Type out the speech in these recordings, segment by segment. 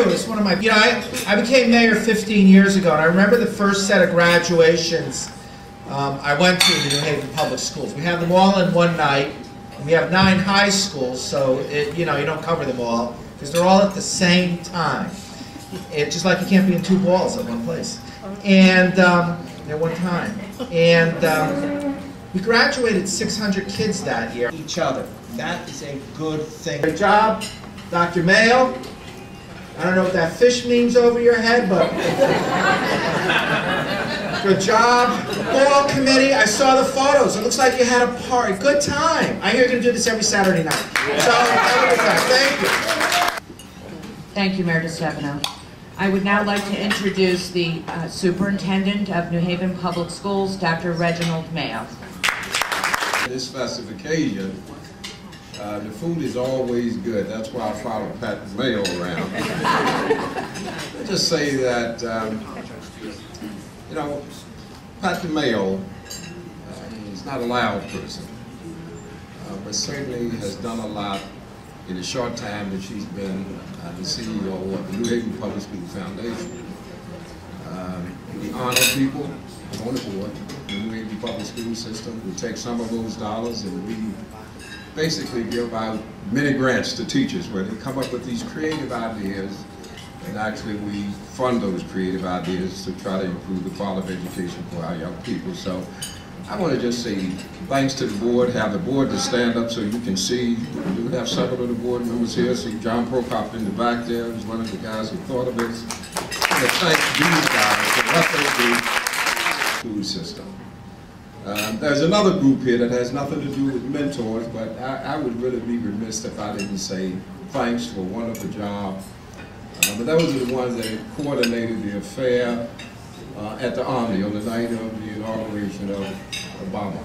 you. It's one of my, I became mayor 15 years ago, and I remember the first set of graduations I went to the New Haven Public Schools. We have them all in one night, and we have 9 high schools, so you don't cover them all, because they're all at the same time. It's just like you can't be in 2 balls at one place. And at one time. And we graduated 600 kids that year, each other. That is a good thing. Great job, Dr. Mayo. I don't know what that fish means over your head, but good job. Ball committee, I saw the photos. It looks like you had a party. Good time. I hear you're going to do this every Saturday night. So, have a good time. Thank you. Thank you, Mayor DiStefano. I would now like to introduce the Superintendent of New Haven Public Schools, Dr. Reginald Mayo. This festive occasion, the food is always good. That's why I follow Pat Mayo around. I'll just say that, Pat Mayo is not a loud person, but certainly has done a lot in the short time that she's been the CEO of the New Haven Public School Foundation. We honor people on the board, the New Haven Public School System. We take some of those dollars and we basically give out many grants to teachers where they come up with these creative ideas, and actually we fund those creative ideas to try to improve the quality of education for our young people. So I want to just say thanks to the board, have the board to stand up so you can see. We do have several of the board members here. See John Prokop in the back there, who's one of the guys who thought of this. I want to thank these guys for what they do to the school system. There's another group here that has nothing to do with mentors, but I would really be remiss if I didn't say thanks for a wonderful job. But those are the ones that coordinated the affair at the Omni on the night of the inauguration of Obama.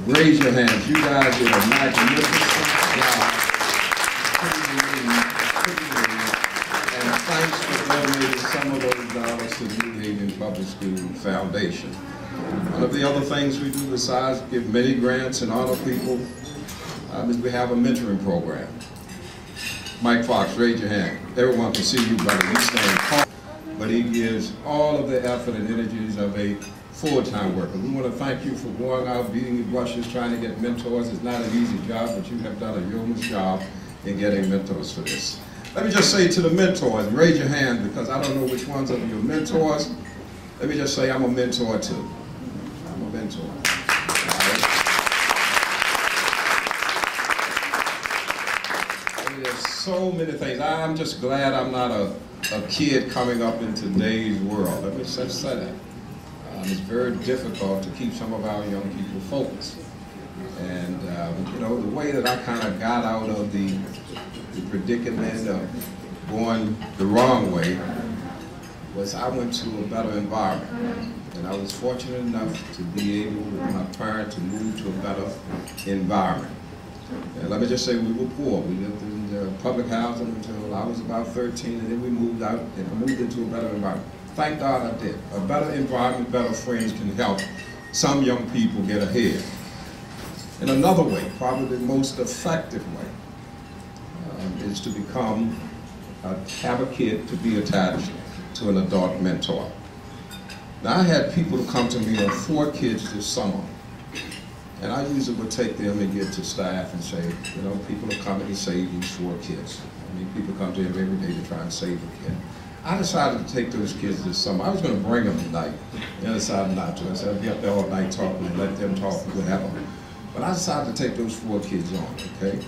Raise your hands. You guys did a magnificent job. And thanks for donating some of those dollars to the New Haven Public School Foundation. One of the other things we do besides give many grants and honor people is we have a mentoring program. Mike Fox, raise your hand. Everyone can see you, brother. You stand tall. But he gives all of the effort and energies of a full-time worker. We want to thank you for going out, beating the brushes, trying to get mentors. It's not an easy job, but you have done a yeoman's job in getting mentors for this. Let me just say to the mentors, raise your hand because I don't know which ones of your mentors. Let me just say I'm a mentor too. I'm a mentor. There's so many things. I'm just glad I'm not a kid coming up in today's world. Let me just say that. It's very difficult to keep some of our young people focused. And the way that I kind of got out of the predicament of going the wrong way was I went to a better environment. And I was fortunate enough to be able, with my parents, to move to a better environment. And let me just say we were poor. We lived in public housing until I was about 13, and then we moved out and moved into a better environment. Thank God I did. A better environment, better friends can help some young people get ahead. In another way, probably the most effective way, is to have a kid to be attached to an adult mentor. Now I had people come to me on 4 kids this summer. And I usually would take them and get to staff and say, people are coming to save these 4 kids. I mean, people come to him every day to try and save a kid. I decided to take those kids this summer. I was going to bring them tonight, and I decided not to. I said, I'd be up there all night talking and let them talk or whatever. But I decided to take those 4 kids on, okay?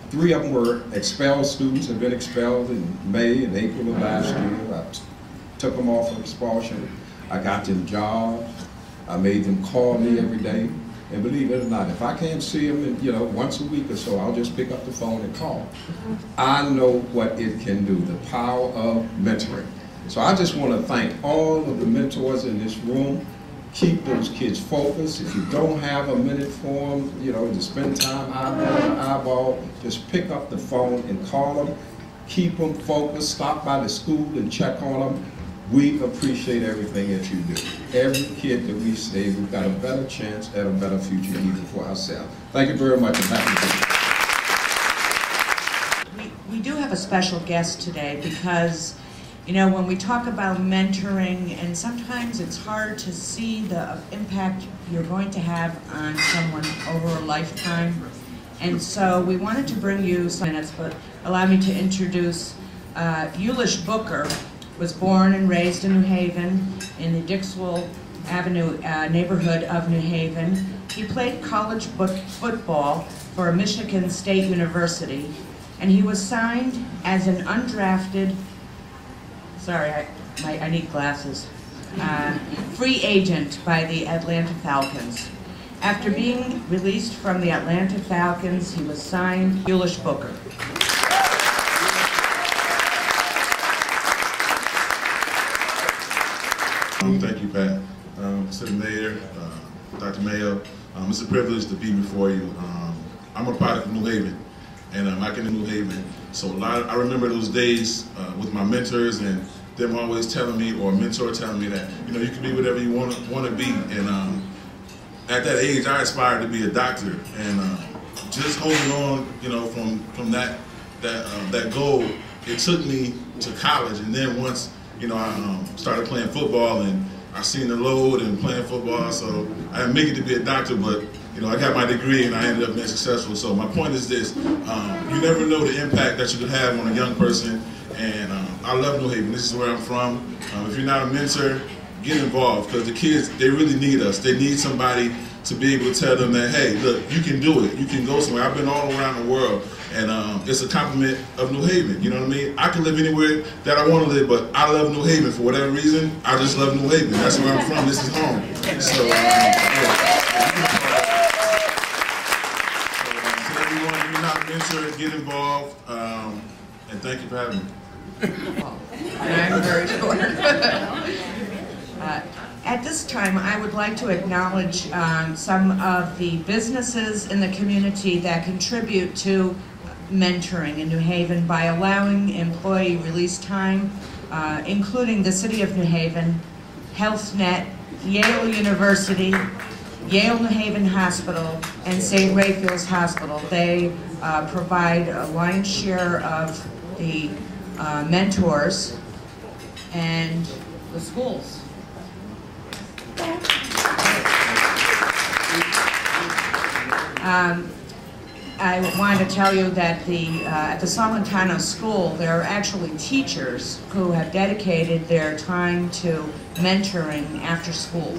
3 of them were expelled students, had been expelled in May and April of last year. I took them off of expulsion. I got them jobs. I made them call me every day. And believe it or not, if I can't see them, once a week or so, I'll just pick up the phone and call. I know what it can do, the power of mentoring. So I just want to thank all of the mentors in this room. Keep those kids focused. If you don't have a minute for them, to spend time eyeball to eyeball, just pick up the phone and call them. Keep them focused. Stop by the school and check on them. We appreciate everything that you do. Every kid that we save, we've got a better chance at a better future even for ourselves. Thank you very much and happy birthday. We we do have a special guest today because, you know, when we talk about mentoring, and sometimes it's hard to see the impact you're going to have on someone over a lifetime. And so we wanted to bring you some minutes, but allow me to introduce Ulish Booker. Was born and raised in New Haven in the Dixwell Avenue neighborhood of New Haven. He played college football for Michigan State University, and he was signed as an undrafted, sorry, I need glasses, free agent by the Atlanta Falcons. After being released from the Atlanta Falcons, he was signed Ulish Booker. Thank you, Pat. City Mayor, Dr. Mayo, it's a privilege to be before you. I'm a product of New Haven, and I came to New Haven, so I remember those days with my mentors and them always telling me, or a mentor telling me that, you know, you can be whatever you want to be. And at that age, I aspired to be a doctor, and just holding on, you know, from that goal, it took me to college. And then once, you know, I started playing football, and I seen the load and playing football, so I didn't make it to be a doctor, but, you know, I got my degree and I ended up being successful. So my point is this, you never know the impact that you could have on a young person, and I love New Haven. This is where I'm from. If you're not a mentor, get involved, because the kids, they really need us. They need somebody to be able to tell them that, hey, look, you can do it. You can go somewhere. I've been all around the world, and it's a compliment of New Haven. You know what I mean? I can live anywhere that I want to live, but I love New Haven. For whatever reason, I just love New Haven. That's where I'm from. This is home. So, to everyone, if you're not a mentor, get involved, and thank you for having me. And I'm very short. At this time, I would like to acknowledge some of the businesses in the community that contribute to mentoring in New Haven by allowing employee release time, including the City of New Haven, HealthNet, Yale University, Yale New Haven Hospital, and St. Raphael's Hospital. They provide a lion's share of the mentors and the schools. I wanted to tell you that at the Solentano School, there are actually teachers who have dedicated their time to mentoring after school.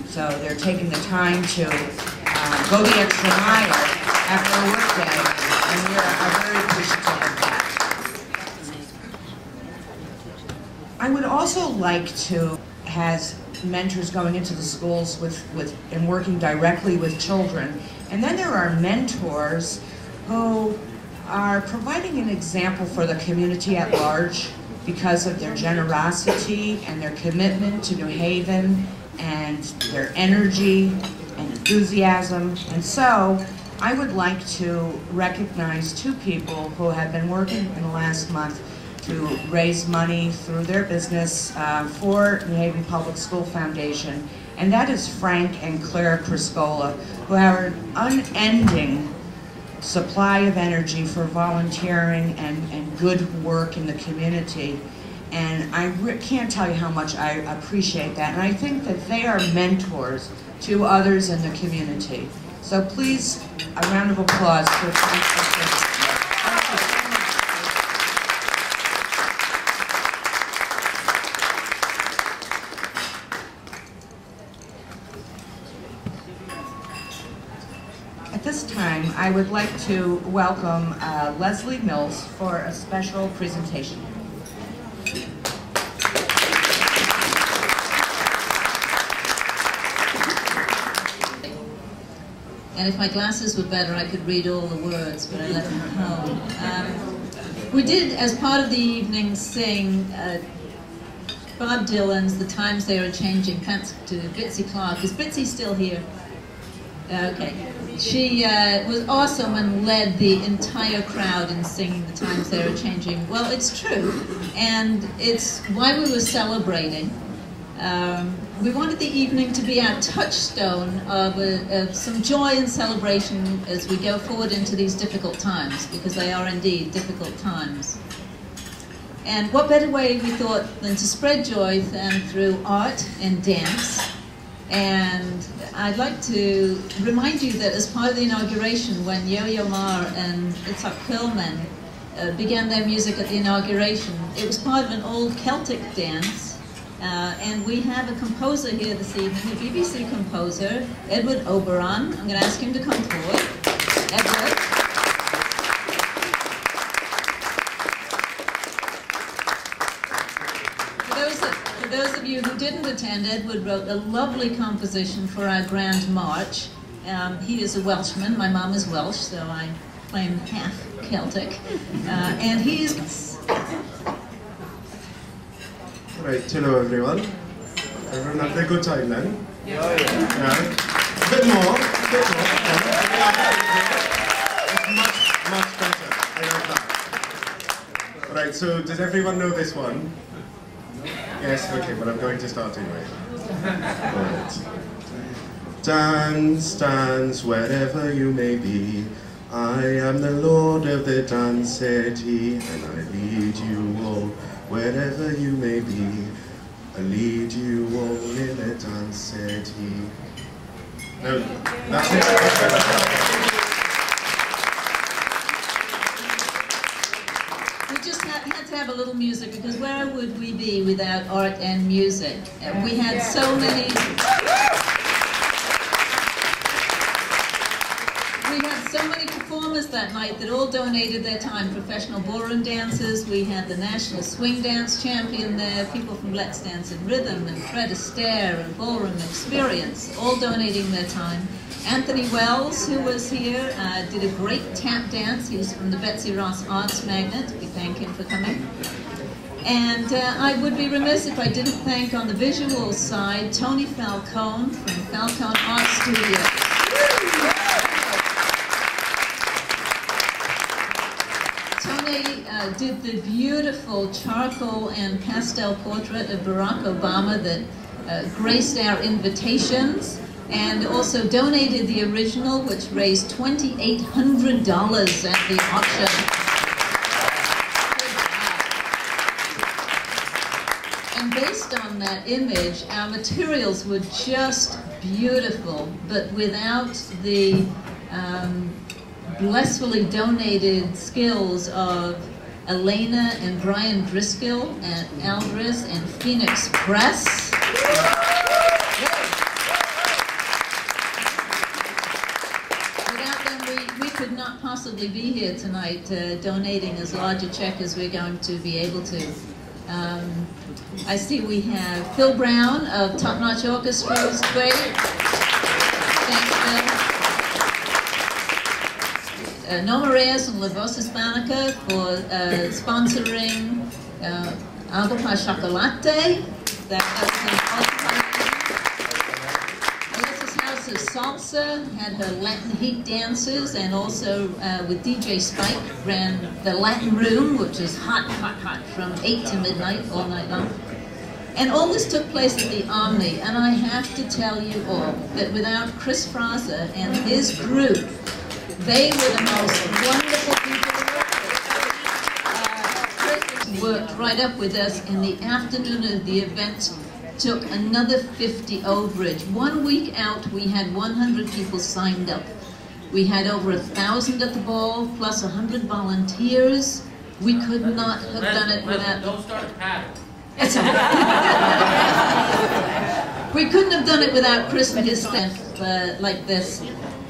So they're taking the time to go the extra mile after a work day, and we are very appreciative of that. I would also like to have mentors going into the schools and working directly with children. And then there are mentors who are providing an example for the community at large because of their generosity and their commitment to New Haven and their energy and enthusiasm. And so I would like to recognize two people who have been working in the last month to raise money through their business for New Haven Public School Foundation, and that is Frank and Claire Criscola, who have an unending supply of energy for volunteering and good work in the community. And I can't tell you how much I appreciate that, and I think that they are mentors to others in the community. So please, a round of applause for Frank and Claire. At this time, I would like to welcome Leslie Mills for a special presentation. And if my glasses were better, I could read all the words, but I left them at home. We did, as part of the evening, sing Bob Dylan's The Times They Are Changing, thanks to Bitsy Clark. Is Bitsy still here? Okay. She was awesome and led the entire crowd in singing The Times They Are Changing. Well, it's true, and it's why we were celebrating We wanted the evening to be our touchstone of some joy and celebration as we go forward into these difficult times, because they are indeed difficult times. And what better way, we thought, than to spread joy than through art and dance. And I'd like to remind you that as part of the inauguration, when Yo-Yo Ma and Itzhak Perlman began their music at the inauguration, it was part of an old Celtic dance. And we have a composer here this evening, a BBC composer, Edward Oberon. I'm going to ask him to come forward. Edward. For those of you who didn't attend, Edward wrote a lovely composition for our Grand March. He is a Welshman. My mom is Welsh, so I claim half Celtic. And he's... Right, hello everyone. Everyone having a good time then? Yeah. A bit more. It's much better. I like that. Right, so does everyone know this one? Yes, okay, but I'm going to start anyway. Alright. Dance, dance, wherever you may be. I am the Lord of the dance, said he, and I lead you all wherever you may be. I lead you all in the dance, said he. No, that's it. We just had to have a little music, because where would we be without art and music? We had so many... So many performers that night that all donated their time. Professional ballroom dancers, we had the National Swing Dance Champion there, people from Let's Dance in Rhythm and Fred Astaire and Ballroom Experience, all donating their time. Anthony Wells, who was here, did a great tap dance. He's from the Betsy Ross Arts Magnet. We thank him for coming. And I would be remiss if I didn't thank, on the visual side, Tony Falcone from Falcone Art Studios. Did the beautiful charcoal and pastel portrait of Barack Obama that graced our invitations, and also donated the original, which raised $2,800 at the auction. And based on that image, our materials were just beautiful, but without the blissfully donated skills of Elena and Brian Driscoll and Alvarez and Phoenix Press. Without them, we could not possibly be here tonight donating as large a check as we're going to be able to. I see we have Phil Brown of Top Notch Orchestras. Great. Thanks, Phil. Norma Reyes and La Voz Hispanica for sponsoring Algo para Chocolate. Alyssa's House of Salsa had her Latin Heat dances, and also with DJ Spike ran the Latin Room, which is hot, hot, hot from 8 to midnight, all night long. And all this took place at the Omni, and I have to tell you all that without Chris Fraza and his group, they were the most wonderful people to work with. Chris worked right up with us, and the afternoon of the event took another 50 overage. 1 week out, we had 100 people signed up. We had over 1,000 at the ball, plus 100 volunteers. We could not have done it without... Don't start the pattern. We couldn't have done it without Chris and his staff like this.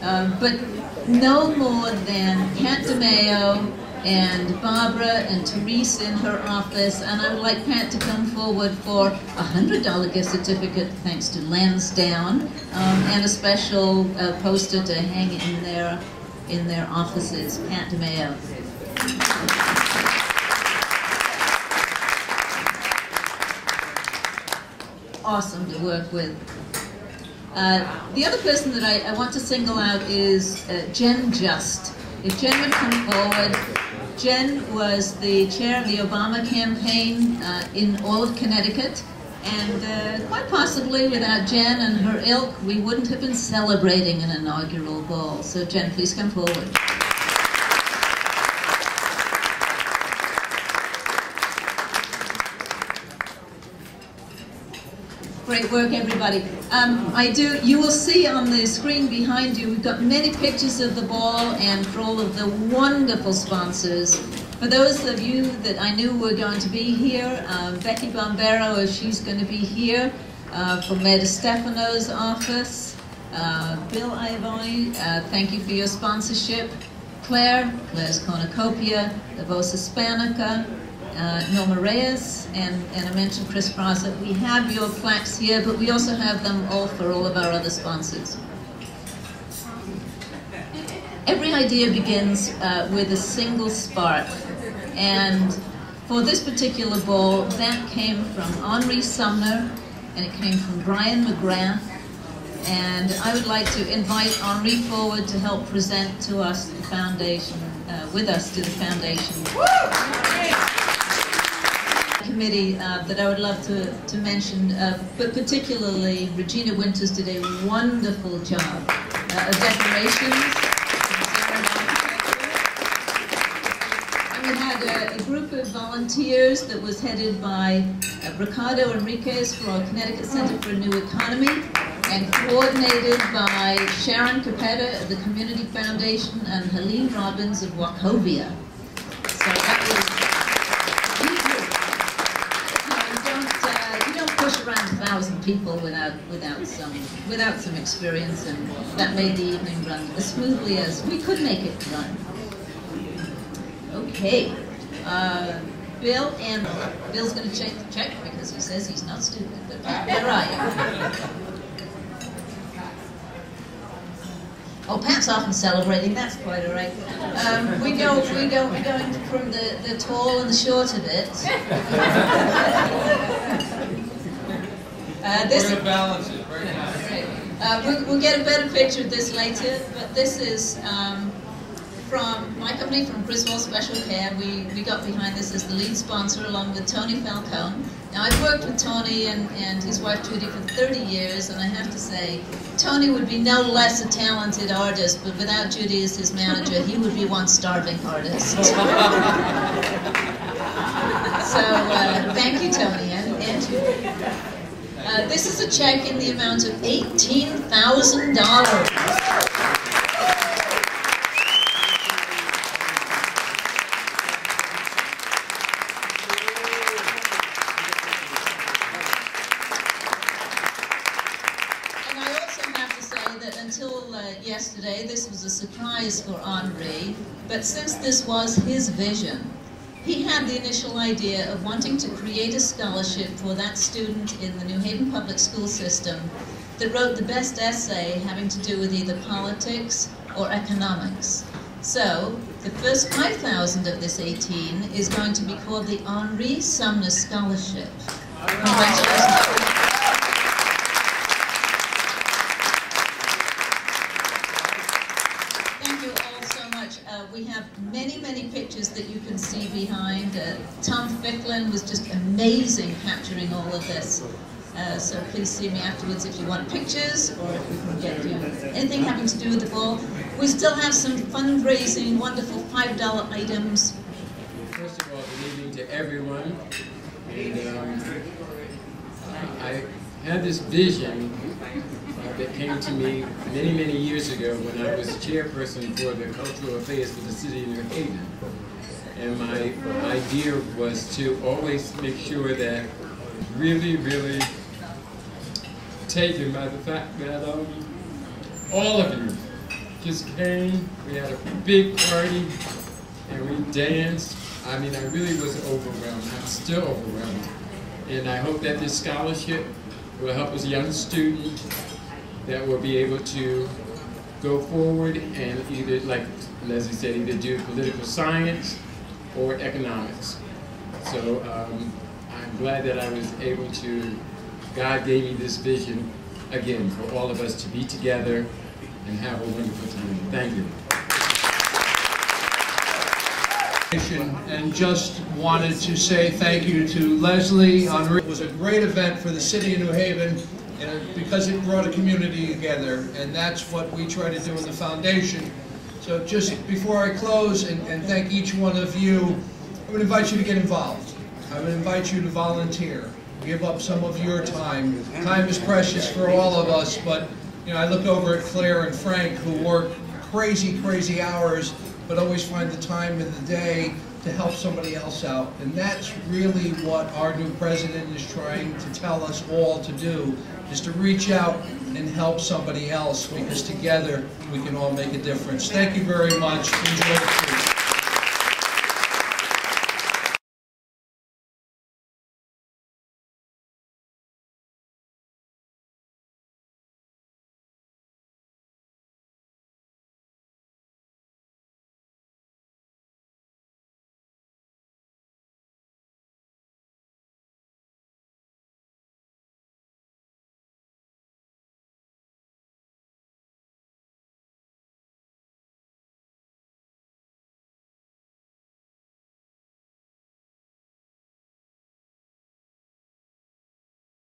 But no more than Pat DeMeo and Barbara and Therese in her office, and I would like Pat to come forward for a $100 gift certificate, thanks to Lansdowne, and a special poster to hang in their offices. Pat DeMeo. Awesome to work with. The other person that I want to single out is Jen Just. If Jen would come forward. Jen was the chair of the Obama campaign in all of Connecticut. And quite possibly without Jen and her ilk, we wouldn't have been celebrating an inaugural ball. So Jen, please come forward. Great work, everybody. You will see on the screen behind you, we've got many pictures of the ball and for all of the wonderful sponsors. For those of you that I knew were going to be here, Becky Bombero, she's going to be here from Mayor Stefano's office. Bill Iavoni, thank you for your sponsorship. Claire's Cornucopia, the Voz Hispanica, Norma Reyes, and I mentioned Chris Fraser. We have your plaques here, but we also have them all for all of our other sponsors. Every idea begins with a single spark, and for this particular ball, that came from Henri Sumner, and it came from Brian McGrath, and I would like to invite Henri forward to help present to us the foundation, with us to the foundation. Committee that I would love to mention, but particularly Regina Winters did a wonderful job of decorations. And we had a group of volunteers that was headed by Ricardo Enriquez for our Connecticut Center for a New Economy and coordinated by Sharon Capetta of the Community Foundation and Helene Robbins of Wachovia. So that was around 1,000 people without some experience, and that made the evening run as smoothly as we could make it run. Okay, Bill's going to check because he says he's not stupid. But where are you? Oh, Pat's often celebrating. That's quite all right. We're going from the tall and the short of it. We're going to balance it very nice. We'll get a better picture of this later, but this is from my company, from Griswold Special Care. We got behind this as the lead sponsor along with Tony Falcone. Now, I've worked with Tony and his wife Judy for 30 years, and I have to say, Tony would be no less a talented artist, but without Judy as his manager, he would be one starving artist. So, thank you, Tony, and Judy. This is a check in the amount of $18,000. Yesterday, this was a surprise for Henri, but since this was his vision, he had the initial idea of wanting to create a scholarship for that student in the New Haven public school system that wrote the best essay having to do with either politics or economics. So, the first 5,000 of this 18 is going to be called the Henri Sumner Scholarship. Congratulations. We have many, many pictures that you can see behind. Tom Ficklin was just amazing capturing all of this. So please see me afterwards if you want pictures or if we can get you anything having to do with the ball. We still have some fundraising, wonderful $5 items. First of all, good evening to everyone. And I had this vision that came to me many, many years ago when I was chairperson for the cultural affairs for the city of New Haven. And my idea was to always make sure that really, really taken by the fact that all of you just came, we had a big party, and we danced. I mean, I really was overwhelmed. I'm still overwhelmed. And I hope that this scholarship will help us young students that will be able to go forward and either, like Leslie said, either do political science or economics. So I'm glad that I was able to, God gave me this vision, again, for all of us to be together and have a wonderful time. Thank you. And just wanted to say thank you to Leslie. It was a great event for the city of New Haven because it brought a community together, and that's what we try to do in the foundation. So just before I close and thank each one of you, I would invite you to get involved. I would invite you to volunteer. Give up some of your time. Time is precious for all of us, but you know, I look over at Claire and Frank who work crazy hours, but always find the time in the day to help somebody else out. And that's really what our new president is trying to tell us all to do, is to reach out and help somebody else, because together we can all make a difference. Thank you very much. Enjoy the